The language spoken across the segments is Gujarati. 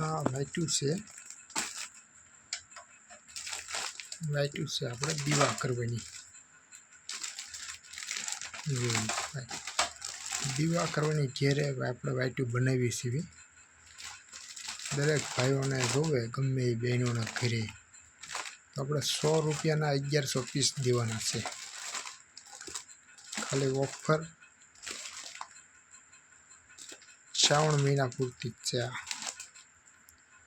આ વાટ્યું છે આપણે દીવા કરવાની ઘેરે આપણે વાટ્યું બનાવી છીએ દરેક ભાઈઓને જોવે ગમે એ બહેનોના ઘરે તો આપણે 100 રૂપિયાના 1100 પીસ દેવાના છે ખાલી ઓફર શ્રાવણ મહિના પૂરતી જ છે આ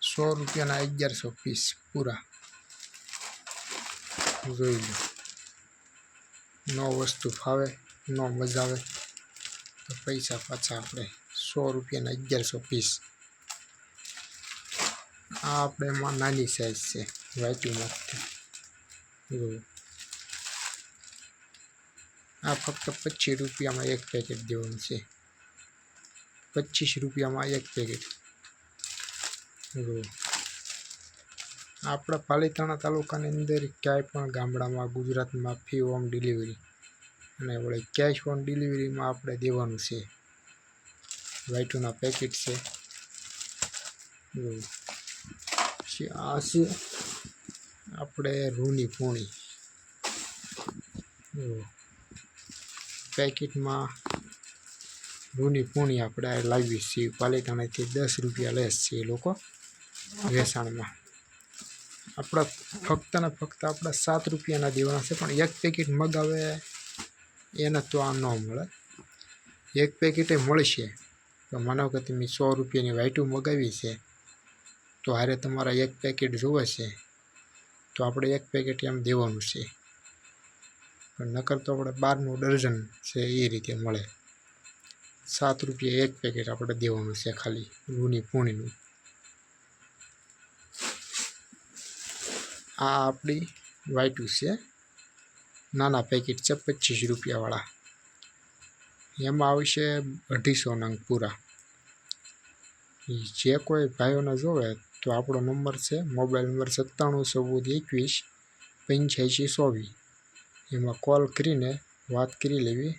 100 રૂપિયાના 1100 પીસ પૂરા જોઈ લો નો વસ્તુ ફાવે નો મજા આવે તો પૈસા પાછા આપણે 100 રૂપિયાના 1100 પીસ આ આપણે એમાં નાની સાઈઝ છે વાટ્યુંમાંથી આ ફક્ત 25 રૂપિયામાં એક પેકેટ દેવાનું છે 25 રૂપિયામાં એક પેકેટ આપણા પાલિતાણા તાલુકાની અંદર ક્યાંય પણ ગામડામાં ગુજરાતમાં ફ્રી હોમ ડિલિવરી અને વળી કેશ ઓન ડિલિવરીમાં આપણે દેવાનું છે વાટ્યુંના પેકેટ છે આ છે આપણે રૂની પૂણી પેકેટમાં રૂની પૂણી આપણે લાવીએ છીએ પાલિતાણાથી 10 રૂપિયા લેસ છે એ લોકો વેચાણમાં આપણા ફક્ત ને ફક્ત આપણા 7 રૂપિયાના દેવાના છે પણ એક પેકેટ મગાવે એને તો આ ન મળે એક પેકેટે મળશે તો માનો કે તમે 100 રૂપિયાની વાટ્યું મગાવી છે તો હારે તમારા એક પેકેટ જોવે છે તો આપણે એક પેકેટ એમ દેવાનું છે પણ નકર તો આપણે 12નું ડઝન છે એ રીતે મળે 7 રૂપિયા એક પેકેટ આપણે દેવાનું છે ખાલી રૂની પૂણીનું આ આપણી વાટ્યું છે નાના પેકેટ છે 25 રૂપિયાવાળા એમાં આવશે 250 નંગ પૂરા જે કોઈ ભાઈઓને જોવે તો આપણો નંબર છે મોબાઈલ નંબર 971421 8524 એમાં કોલ કરીને વાત કરી લેવી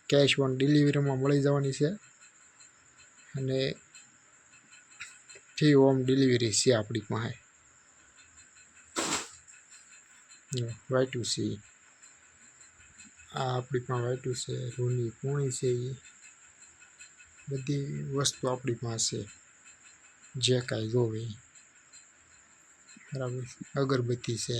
કેશ ઓન ડિલિવરીમાં મળી જવાની છે અને ફ્રી હોમ ડિલિવરી છે આપણી પાસે વાટ્યું છે આ આપણી પાસે વાટ્યું છે રૂની પૂણી છે એ બધી વસ્તુ આપણી પાસે જે કાંઈ જોવે બરાબર અગરબત્તી છે